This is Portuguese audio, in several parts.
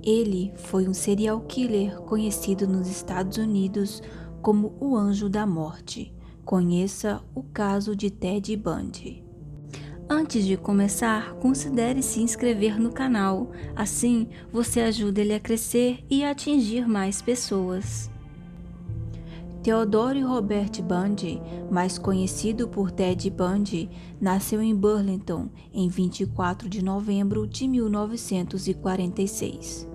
Ele foi um serial killer conhecido nos Estados Unidos como o Anjo da Morte. Conheça o caso de Ted Bundy. Antes de começar, considere se inscrever no canal, assim você ajuda ele a crescer e a atingir mais pessoas. Theodore Robert Bundy, mais conhecido por Ted Bundy, nasceu em Burlington em 24 de novembro de 1946.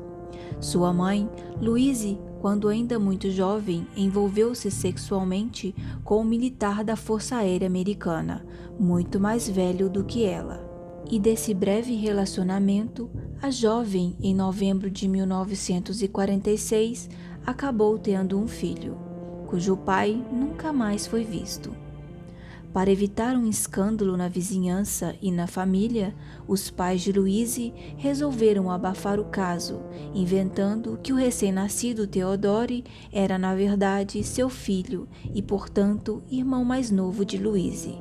Sua mãe, Louise, quando ainda muito jovem, envolveu-se sexualmente com um militar da Força Aérea Americana, muito mais velho do que ela. E desse breve relacionamento, a jovem, em novembro de 1946, acabou tendo um filho, cujo pai nunca mais foi visto. Para evitar um escândalo na vizinhança e na família, os pais de Louise resolveram abafar o caso, inventando que o recém-nascido Theodore era, na verdade, seu filho e, portanto, irmão mais novo de Louise.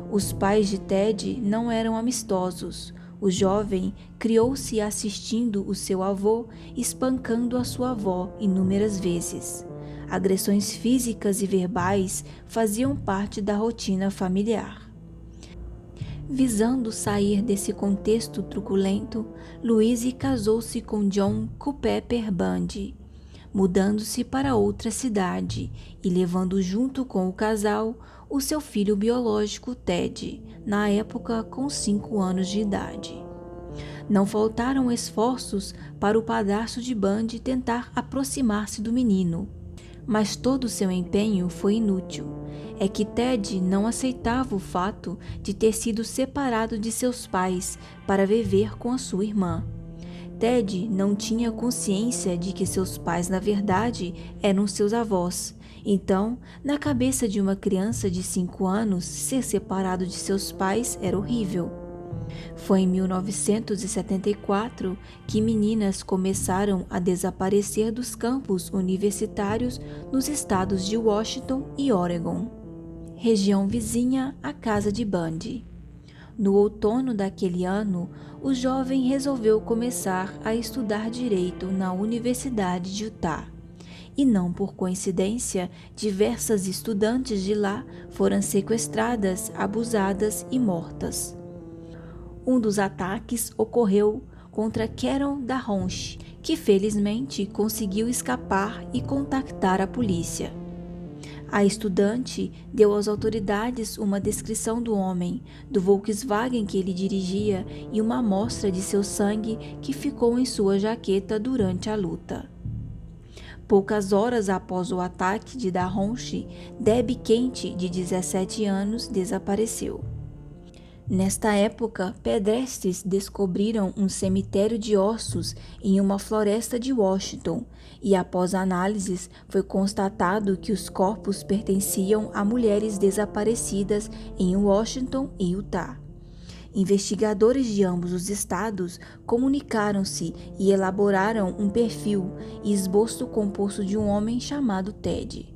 Os pais de Ted não eram amistosos. O jovem criou-se assistindo o seu avô espancando a sua avó inúmeras vezes. Agressões físicas e verbais faziam parte da rotina familiar. Visando sair desse contexto truculento, Louise casou-se com John Culpeper Bundy, mudando-se para outra cidade e levando junto com o casal o seu filho biológico Ted, na época com 5 anos de idade. Não faltaram esforços para o padrasto de Bundy tentar aproximar-se do menino, mas todo seu empenho foi inútil. É que Ted não aceitava o fato de ter sido separado de seus pais para viver com a sua irmã. Ted não tinha consciência de que seus pais, na verdade, eram seus avós. Então, na cabeça de uma criança de 5 anos, ser separado de seus pais era horrível. Foi em 1974 que meninas começaram a desaparecer dos campos universitários nos estados de Washington e Oregon, região vizinha à casa de Bundy. No outono daquele ano, o jovem resolveu começar a estudar direito na Universidade de Utah. E não por coincidência, diversas estudantes de lá foram sequestradas, abusadas e mortas. Um dos ataques ocorreu contra Carol Darronch, que felizmente conseguiu escapar e contactar a polícia. A estudante deu às autoridades uma descrição do homem, do Volkswagen que ele dirigia e uma amostra de seu sangue que ficou em sua jaqueta durante a luta. Poucas horas após o ataque de Darronch, Debbie Kent, de 17 anos, desapareceu. Nesta época, pedestres descobriram um cemitério de ossos em uma floresta de Washington e, após análises, foi constatado que os corpos pertenciam a mulheres desaparecidas em Washington e Utah. Investigadores de ambos os estados comunicaram-se e elaboraram um perfil e esboço composto de um homem chamado Ted.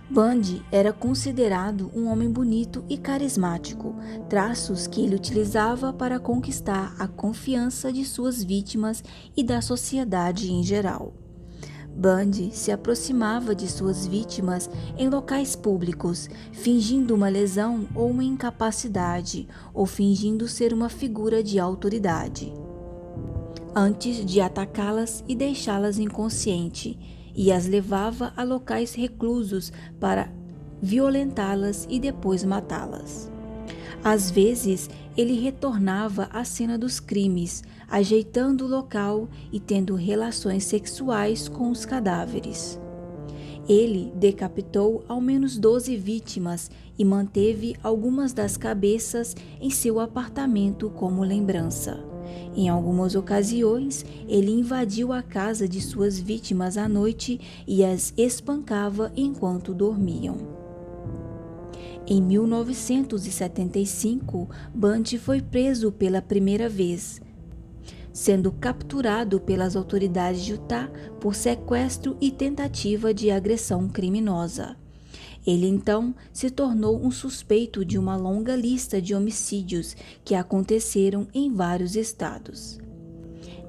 Bundy era considerado um homem bonito e carismático, traços que ele utilizava para conquistar a confiança de suas vítimas e da sociedade em geral. Bundy se aproximava de suas vítimas em locais públicos, fingindo uma lesão ou uma incapacidade, ou fingindo ser uma figura de autoridade, antes de atacá-las e deixá-las inconsciente, e as levava a locais reclusos para violentá-las e depois matá-las. Às vezes, ele retornava à cena dos crimes, ajeitando o local e tendo relações sexuais com os cadáveres. Ele decapitou ao menos 12 vítimas e manteve algumas das cabeças em seu apartamento como lembrança. Em algumas ocasiões, ele invadiu a casa de suas vítimas à noite e as espancava enquanto dormiam. Em 1975, Bundy foi preso pela primeira vez, sendo capturado pelas autoridades de Utah por sequestro e tentativa de agressão criminosa. Ele então se tornou um suspeito de uma longa lista de homicídios que aconteceram em vários estados.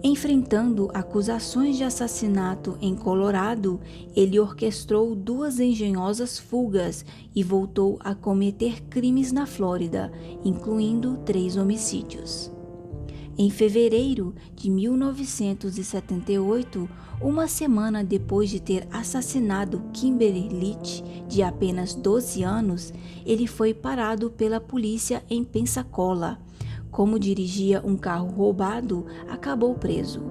Enfrentando acusações de assassinato em Colorado, ele orquestrou 2 engenhosas fugas e voltou a cometer crimes na Flórida, incluindo 3 homicídios. Em fevereiro de 1978, uma semana depois de ter assassinado Kimberly Litch, de apenas 12 anos, ele foi parado pela polícia em Pensacola. Como dirigia um carro roubado, acabou preso.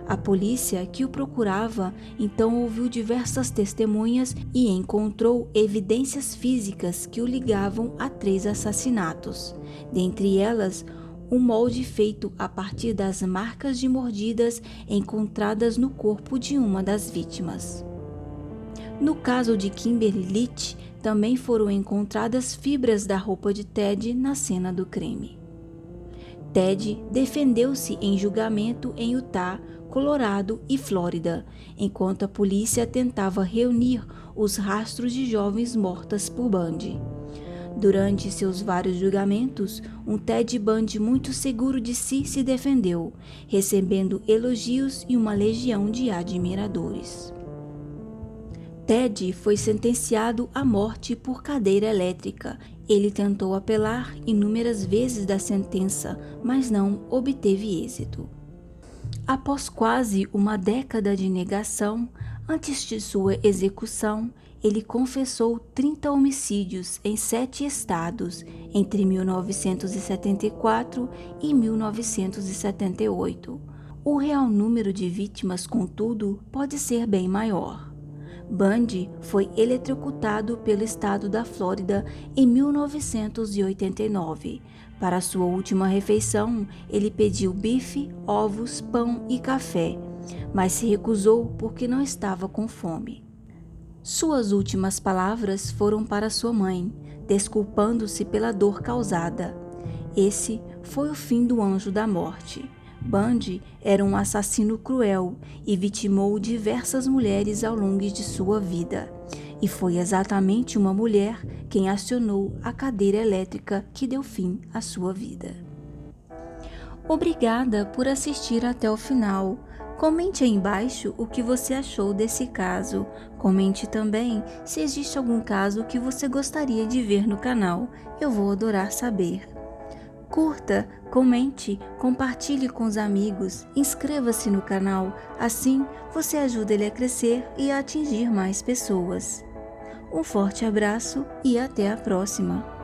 A polícia que o procurava então ouviu diversas testemunhas e encontrou evidências físicas que o ligavam a 3 assassinatos. Dentre elas, um molde feito a partir das marcas de mordidas encontradas no corpo de uma das vítimas. No caso de Kimberly Litch, também foram encontradas fibras da roupa de Ted na cena do crime. Ted defendeu-se em julgamento em Utah, Colorado e Flórida, enquanto a polícia tentava reunir os rastros de jovens mortas por Bundy. Durante seus vários julgamentos, um Ted Bundy muito seguro de si se defendeu, recebendo elogios e uma legião de admiradores. Ted foi sentenciado à morte por cadeira elétrica. Ele tentou apelar inúmeras vezes da sentença, mas não obteve êxito. Após quase uma década de negação, antes de sua execução, ele confessou 30 homicídios em 7 estados entre 1974 e 1978. O real número de vítimas, contudo, pode ser bem maior. Bundy foi eletrocutado pelo estado da Flórida em 1989. Para sua última refeição, ele pediu bife, ovos, pão e café, mas se recusou porque não estava com fome. Suas últimas palavras foram para sua mãe, desculpando-se pela dor causada. Esse foi o fim do Anjo da Morte. Bundy era um assassino cruel e vitimou diversas mulheres ao longo de sua vida. E foi exatamente uma mulher quem acionou a cadeira elétrica que deu fim à sua vida. Obrigada por assistir até o final. Comente aí embaixo o que você achou desse caso. Comente também se existe algum caso que você gostaria de ver no canal. Eu vou adorar saber. Curta, comente, compartilhe com os amigos, inscreva-se no canal, assim você ajuda ele a crescer e a atingir mais pessoas. Um forte abraço e até a próxima!